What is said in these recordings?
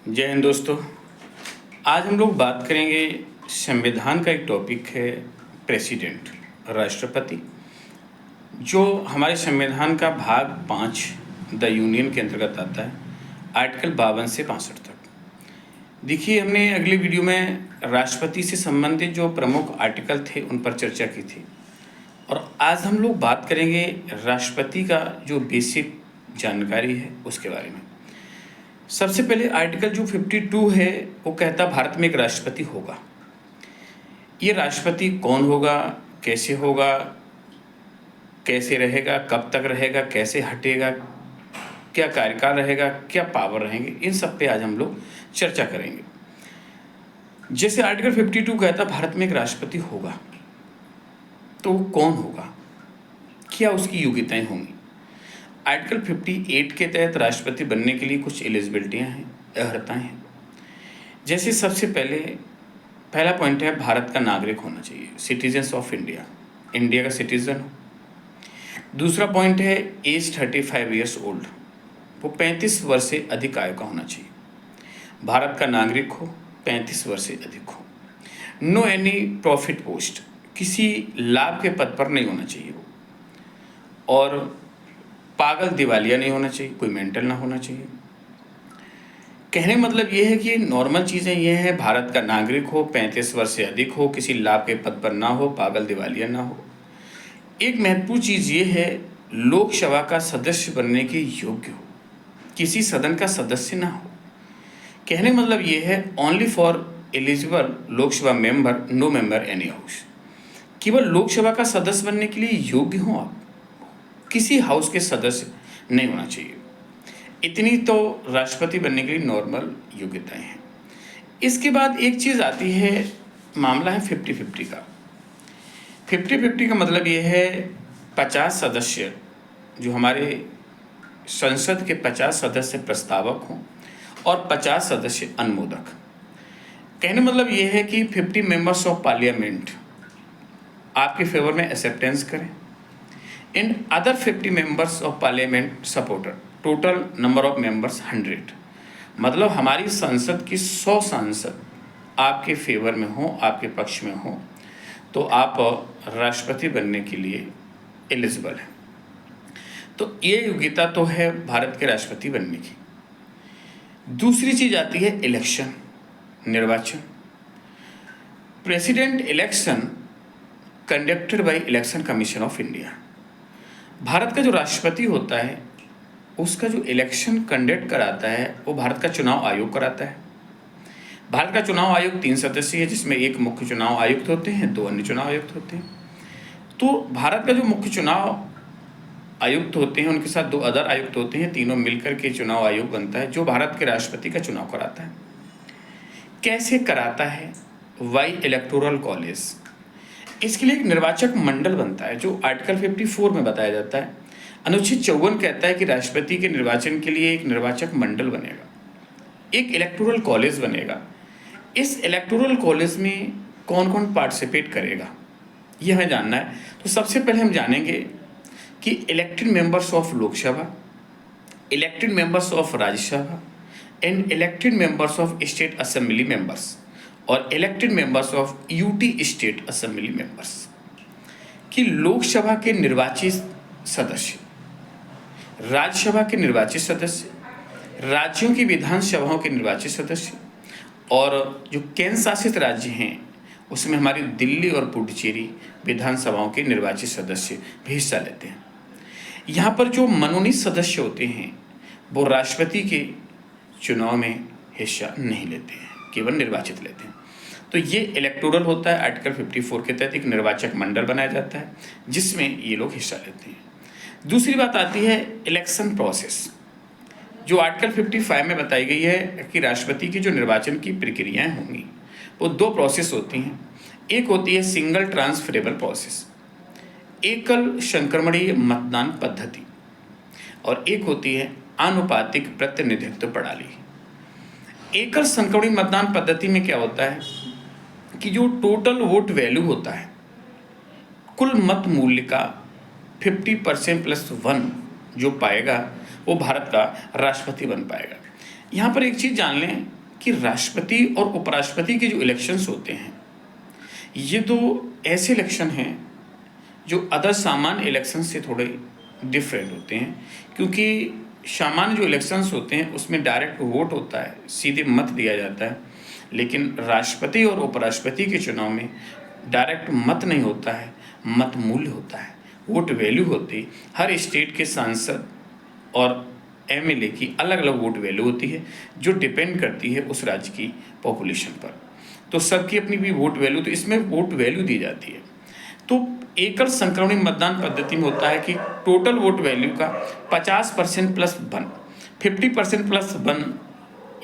जय हिंद दोस्तों। आज हम लोग बात करेंगे संविधान का एक टॉपिक है प्रेसिडेंट, राष्ट्रपति, जो हमारे संविधान का भाग 5 द यूनियन के अंतर्गत आता है, आर्टिकल 52 से 65 तक। देखिए, हमने अगली वीडियो में राष्ट्रपति से संबंधित जो प्रमुख आर्टिकल थे उन पर चर्चा की थी, और आज हम लोग बात करेंगे राष्ट्रपति का जो बेसिक जानकारी है उसके बारे में। सबसे पहले आर्टिकल जो 52 है वो कहता भारत में एक राष्ट्रपति होगा। ये राष्ट्रपति कौन होगा, कैसे होगा, कैसे रहेगा, कब तक रहेगा, कैसे हटेगा, क्या कार्यकाल रहेगा, क्या पावर रहेंगे, इन सब पे आज हम लोग चर्चा करेंगे। जैसे आर्टिकल 52 कहता भारत में एक राष्ट्रपति होगा, तो वो कौन होगा, क्या उसकी योग्यताएं होंगी। आर्टिकल 58 के तहत राष्ट्रपति बनने के लिए कुछ एलिजिबिलिटियाँ हैं, अर्हताएँ हैं। जैसे सबसे पहला पॉइंट है भारत का नागरिक होना चाहिए, सिटीजन्स ऑफ इंडिया, इंडिया का सिटीजन हो। दूसरा पॉइंट है एज 35 ईयर्स ओल्ड, वो 35 वर्ष से अधिक आयु का होना चाहिए। भारत का नागरिक हो, 35 वर्ष से अधिक हो। नो एनी प्रॉफिट पोस्ट, किसी लाभ के पद पर नहीं होना चाहिए वो। और पागल दिवालिया नहीं होना चाहिए, कोई मेंटल ना होना चाहिए। कहने मतलब ये है कि नॉर्मल चीज़ें ये हैं, भारत का नागरिक हो, 35 वर्ष से अधिक हो, किसी लाभ के पद पर ना हो, पागल दिवालिया ना हो। एक महत्वपूर्ण चीज़ ये है, लोकसभा का सदस्य बनने के योग्य हो, किसी सदन का सदस्य ना हो। कहने मतलब ये है only for eligible Lok Sabha member, no member any house. केवल लोकसभा का सदस्य बनने के लिए योग्य हो आप, किसी हाउस के सदस्य नहीं होना चाहिए। इतनी तो राष्ट्रपति बनने के लिए नॉर्मल योग्यताएं हैं। इसके बाद एक चीज़ आती है, मामला है 50-50 का। 50-50 का मतलब ये है 50 सदस्य, जो हमारे संसद के 50 सदस्य प्रस्तावक हों और 50 सदस्य अनुमोदक। कहने मतलब ये है कि 50 मेंबर्स ऑफ पार्लियामेंट आपके फेवर में एक्सेप्टेंस करें, in other 50 members of parliament supporter, total number of members 100। मतलब हमारी संसद की 100 सांसद आपके फेवर में हो, आपके पक्ष में हो, तो आप राष्ट्रपति बनने के लिए एलिजिबल हैं। तो ये योग्यता तो है भारत के राष्ट्रपति बनने की। दूसरी चीज़ आती है इलेक्शन, निर्वाचन। President election conducted by election commission of India. Bharat का जो राष्ट्रपति होता है उसका जो इलेक्शन कंडक्ट कराता है वो भारत का चुनाव आयोग कराता है। भारत का चुनाव आयोग 3 सदस्यीय है, जिसमें एक मुख्य चुनाव आयुक्त होते हैं, 2 अन्य चुनाव आयुक्त होते हैं। तो भारत का जो मुख्य चुनाव आयुक्त होते हैं उनके साथ 2 अदर आयुक्त होते हैं, तीनों मिलकर के चुनाव आयोग बनता है जो भारत के राष्ट्रपति का चुनाव कराता है। कैसे कराता है? वाई इलेक्टोरल कॉलेज, इसके लिए एक निर्वाचक मंडल बनता है जो आर्टिकल 54 में बताया जाता है। अनुच्छेद 54 कहता है कि राष्ट्रपति के निर्वाचन के लिए एक निर्वाचक मंडल बनेगा, एक इलेक्टोरल कॉलेज बनेगा। इस इलेक्टोरल कॉलेज में कौन कौन पार्टिसिपेट करेगा ये हमें जानना है। तो सबसे पहले हम जानेंगे कि elected members of Lok Sabha, elected members of Rajya Sabha and elected members of state assembly members और elected members of UT state assembly members. कि लोकसभा के निर्वाचित सदस्य, राज्यसभा के निर्वाचित सदस्य, राज्यों की विधानसभाओं के निर्वाचित सदस्य, और जो केंद्र शासित राज्य हैं उसमें हमारी दिल्ली और पुडुचेरी विधानसभाओं के निर्वाचित सदस्य भी हिस्सा लेते हैं। यहाँ पर जो मनोनीत सदस्य होते हैं वो राष्ट्रपति के चुनाव में हिस्सा नहीं लेते हैं, केवल निर्वाचित लेते हैं। तो ये इलेक्टोरल होता है। आर्टिकल 54 के तहत एक निर्वाचक मंडल बनाया जाता है जिसमें ये लोग हिस्सा लेते हैं। दूसरी बात आती है इलेक्शन प्रोसेस, जो आर्टिकल 55 में बताई गई है कि राष्ट्रपति की जो निर्वाचन की प्रक्रियाएं होंगी वो 2 प्रोसेस होती हैं। एक होती है सिंगल ट्रांसफरेबल प्रोसेस, एकल संक्रमणीय मतदान पद्धति, और एक होती है आनुपातिक प्रतिनिधित्व प्रणाली। एकल संक्रमणीय मतदान पद्धति में क्या होता है कि जो टोटल वोट वैल्यू होता है, कुल मत मूल्य का 50% + 1 जो पाएगा वो भारत का राष्ट्रपति बन पाएगा। यहाँ पर एक चीज़ जान लें कि राष्ट्रपति और उपराष्ट्रपति के जो इलेक्शंस होते हैं, ये दो ऐसे इलेक्शन हैं जो अदर सामान्य इलेक्शन से थोड़े डिफरेंट होते हैं, क्योंकि सामान्य जो इलेक्शंस होते हैं उसमें डायरेक्ट वोट होता है, सीधे मत दिया जाता है, लेकिन राष्ट्रपति और उपराष्ट्रपति के चुनाव में डायरेक्ट मत नहीं होता है, मत मूल्य होता है, वोट वैल्यू होती है। हर स्टेट के सांसद और एमएलए की अलग अलग वोट वैल्यू होती है, जो डिपेंड करती है उस राज्य की पॉपुलेशन पर। तो सबकी अपनी भी वोट वैल्यू, तो इसमें वोट वैल्यू दी जाती है। तो एकल संक्रमणी मतदान पद्धति में होता है कि टोटल वोट वैल्यू का 50% प्लस 1, 50% प्लस 1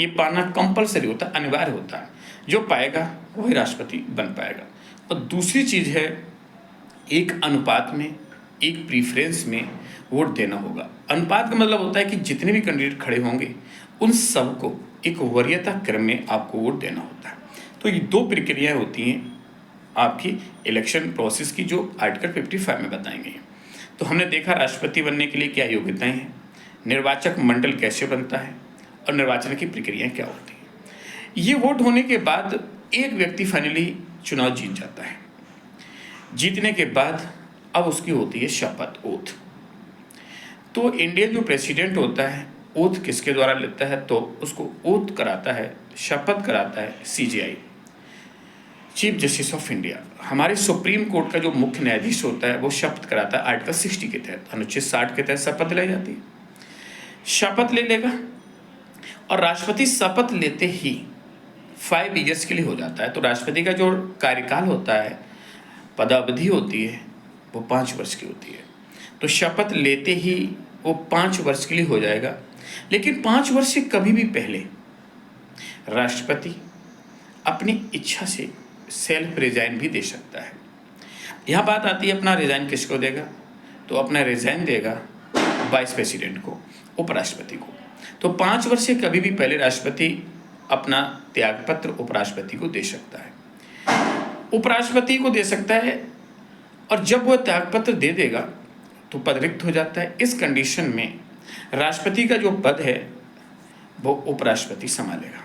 ये पाना कंपलसरी होता है, अनिवार्य होता है। जो पाएगा वही राष्ट्रपति बन पाएगा। और दूसरी चीज़ है, एक अनुपात में, एक प्रीफ्रेंस में वोट देना होगा। अनुपात का मतलब होता है कि जितने भी कैंडिडेट खड़े होंगे उन सबको एक वरीयता क्रम में आपको वोट देना होता है। तो ये दो प्रक्रियाएं होती हैं आपकी इलेक्शन प्रोसेस की, जो आर्टिकल 55 में बताई गई हैं। तो हमने देखा राष्ट्रपति बनने के लिए क्या योग्यताएं हैं, निर्वाचक मंडल कैसे बनता है और निर्वाचन की प्रक्रियाएं क्या होती हैं। ये वोट होने के बाद एक व्यक्ति फाइनली चुनाव जीत जाता है। जीतने के बाद अब उसकी होती है शपथ, ओथ। तो इंडियन जो प्रेसिडेंट होता है ओथ किसके द्वारा लेता है, तो उसको ओथ कराता है, शपथ कराता है CJI, chief justice of India. हमारे सुप्रीम कोर्ट का जो मुख्य न्यायाधीश होता है वो शपथ कराता है आर्टिकल 60 के तहत, अनुच्छेद 60 के तहत शपथ लाई जाती है। शपथ ले लेगा और राष्ट्रपति शपथ लेते ही 5 ईयर्स के लिए हो जाता है। तो राष्ट्रपति का जो कार्यकाल होता है, पदावधि होती है, वो 5 वर्ष की होती है। तो शपथ लेते ही वो 5 वर्ष के लिए हो जाएगा। लेकिन 5 वर्ष से कभी भी पहले राष्ट्रपति अपनी इच्छा से सेल्फ रिजाइन भी दे सकता है। यह बात आती है अपना रिजाइन किसको देगा, तो अपना रिजाइन देगा वाइस प्रेसिडेंट को, उपराष्ट्रपति को। तो 5 वर्ष से कभी भी पहले राष्ट्रपति अपना त्यागपत्र उपराष्ट्रपति को दे सकता है, उपराष्ट्रपति को दे सकता है। और जब वह त्यागपत्र दे देगा तो पद रिक्त हो जाता है। इस कंडीशन में राष्ट्रपति का जो पद है वो उपराष्ट्रपति संभालेगा।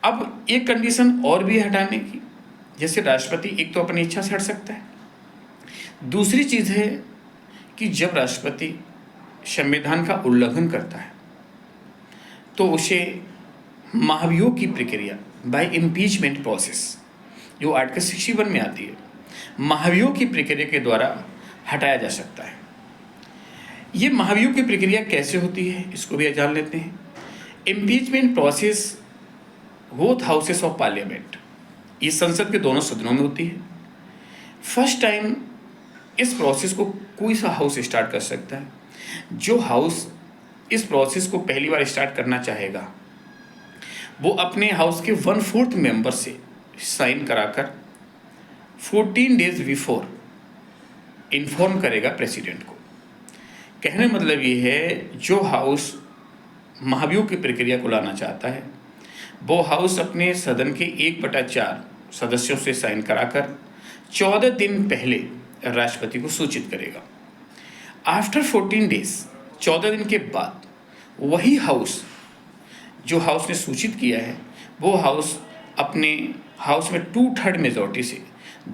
अब एक कंडीशन और भी हटाने की, जैसे राष्ट्रपति एक तो अपनी इच्छा से हट सकता है, दूसरी चीज़ है कि जब राष्ट्रपति संविधान का उल्लंघन करता है तो उसे महाभियोग की प्रक्रिया, बाय इम्पीचमेंट प्रोसेस, जो आर्टिकल 61 में आती है, महाभियोग की प्रक्रिया के द्वारा हटाया जा सकता है। ये महाभियोग की प्रक्रिया कैसे होती है इसको भी जान लेते हैं। Impeachment process both houses of parliament, ये संसद के दोनों सदनों में होती है। फर्स्ट टाइम इस प्रोसेस को कोई सा हाउस स्टार्ट कर सकता है। जो हाउस इस प्रोसेस को पहली बार स्टार्ट करना चाहेगा वो अपने हाउस के 1/4 मेंबर से साइन कराकर 14 डेज बिफोर इन्फॉर्म करेगा प्रेसिडेंट को। कहने मतलब ये है, जो हाउस महाभियोग की प्रक्रिया को लाना चाहता है वो हाउस अपने सदन के 1/4 सदस्यों से साइन कराकर 14 दिन पहले राष्ट्रपति को सूचित करेगा। आफ्टर 14 डेज, 14 दिन के बाद, वही हाउस जो हाउस ने सूचित किया है वो हाउस अपने हाउस में 2/3 मेजॉरिटी से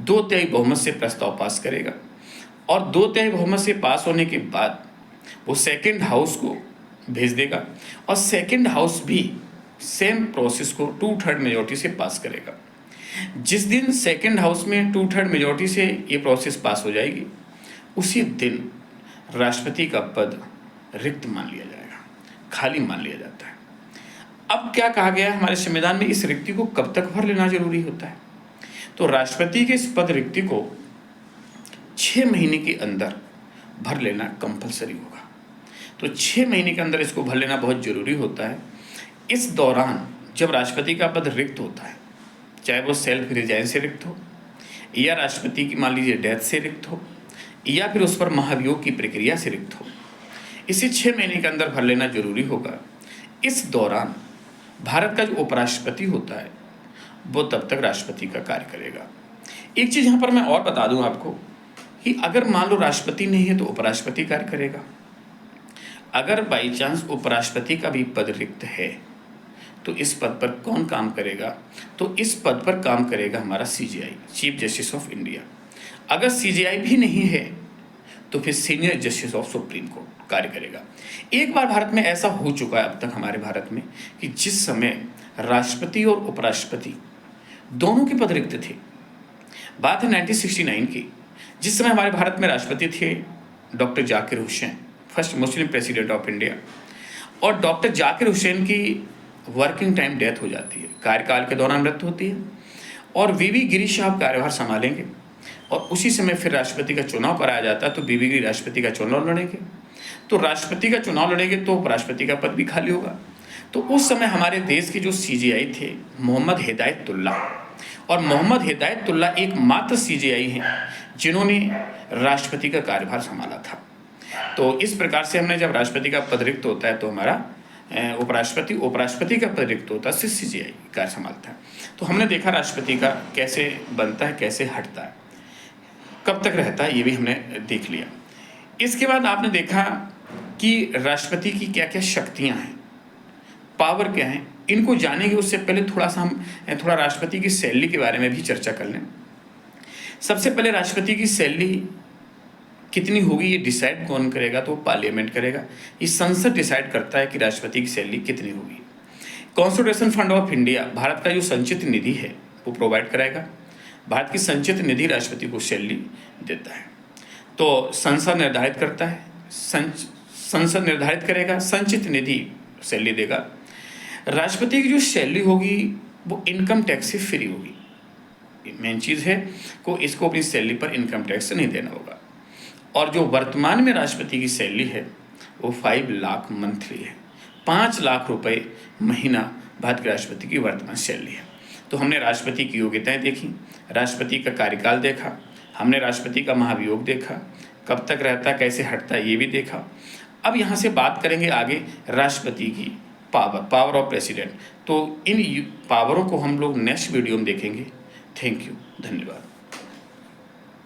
2/3 बहुमत से प्रस्ताव पास करेगा। और 2/3 बहुमत से पास होने के बाद वो सेकंड हाउस को भेज देगा और सेकंड हाउस भी सेम प्रोसेस को 2/3 मेजॉरिटी से पास करेगा। जिस दिन सेकंड हाउस में 2/3 मेजॉरिटी से ये प्रोसेस पास हो जाएगी, उसी दिन राष्ट्रपति का पद रिक्त मान लिया जाएगा, खाली मान लिया जाता है। अब क्या कहा गया है हमारे संविधान में, इस रिक्ति को कब तक भर लेना जरूरी होता है, तो राष्ट्रपति के इस पद रिक्ति को 6 महीने के अंदर भर लेना कंपलसरी होगा। तो 6 महीने के अंदर इसको भर लेना बहुत जरूरी होता है। इस दौरान जब राष्ट्रपति का पद रिक्त होता है, चाहे वो सेल्फ रिजाइन से रिक्त हो या राष्ट्रपति की मान लीजिए डेथ से रिक्त हो या फिर उस पर महाभियोग की प्रक्रिया से रिक्त हो, इसे 6 महीने के अंदर भर लेना जरूरी होगा। इस दौरान भारत का जो उपराष्ट्रपति होता है वो तब तक राष्ट्रपति का कार्य करेगा। एक चीज़ यहाँ पर मैं और बता दूँ आपको कि अगर मान लो राष्ट्रपति नहीं है तो उपराष्ट्रपति कार्य करेगा। अगर बाई चांस उपराष्ट्रपति का भी पद रिक्त है तो इस पद पर कौन काम करेगा? तो इस पद पर काम करेगा हमारा CJI, chief justice of India. अगर सीजेआई भी नहीं है तो फिर senior justice of supreme court कार्य करेगा। एक बार भारत में ऐसा हो चुका है अब तक हमारे भारत में कि जिस समय राष्ट्रपति और उपराष्ट्रपति दोनों के पद रिक्त थे, बात है 1969 की, जिस समय हमारे भारत में राष्ट्रपति थे doctor Zakir Hussain, first Muslim president of India, और डॉक्टर जाकिर हुसैन की वर्किंग टाइम डेथ हो जाती है, कार्यकाल के दौरान मृत्यु होती है, और वीवी गिरी साहब कार्यभार संभालेंगे, और उसी समय फिर राष्ट्रपति का चुनाव कराया जाता है, तो वीवी गिरी राष्ट्रपति का चुनाव लड़ेंगे, तो राष्ट्रपति का चुनाव लड़ेंगे तो उपराष्ट्रपति का पद भी खाली होगा। तो उस समय हमारे देश के जो सीजेआई थे मोहम्मद हिदायतुल्ला, और मोहम्मद हिदायतुल्ला एकमात्र सीजेआई हैं जिन्होंने राष्ट्रपति का कार्यभार संभाला था। तो इस प्रकार से हमने जब राष्ट्रपति का पद रिक्त होता है तो हमारा उपराष्ट्रपति का पद रिक्त होता है, सीजेआई कार्य संभालता है। तो हमने देखा राष्ट्रपति का कैसे बनता है, कैसे हटता है, कब तक रहता है, ये भी हमने देख लिया। इसके बाद आपने देखा कि राष्ट्रपति की क्या क्या शक्तियां हैं, पावर क्या है, इनको जानेंगे। उससे पहले हम थोड़ा राष्ट्रपति की सैलरी के बारे में भी चर्चा कर लें। सबसे पहले राष्ट्रपति की सैलरी कितनी होगी ये डिसाइड कौन करेगा? तो पार्लियामेंट करेगा। ये संसद डिसाइड करता है कि राष्ट्रपति की सैलरी कितनी होगी। Constitution fund of India, Bharat का जो संचित निधि है वो प्रोवाइड कराएगा। भारत की संचित निधि राष्ट्रपति को सैलरी देता है। तो संसद निर्धारित करता है, संसद निर्धारित करेगा, संचित निधि सैलरी देगा। राष्ट्रपति की जो सैलरी होगी वो इनकम टैक्स से फ्री होगी। मेन चीज़ है को इसको अपनी सैलरी पर इनकम टैक्स नहीं देना होगा। और जो वर्तमान में राष्ट्रपति की सैलरी है वो 5 लाख मंथली है, 5 लाख रुपए महीना भारत के राष्ट्रपति की वर्तमान सैलरी है। तो हमने राष्ट्रपति की योग्यताएं देखी, राष्ट्रपति का कार्यकाल देखा, हमने राष्ट्रपति का महाभियोग देखा, कब तक रहता है, कैसे हटता है, ये भी देखा। अब यहाँ से बात करेंगे आगे राष्ट्रपति की पावर ऑफ प्रेसिडेंट। तो इन पावरों को हम लोग नेक्स्ट वीडियो में देखेंगे। थैंक यू, धन्यवाद।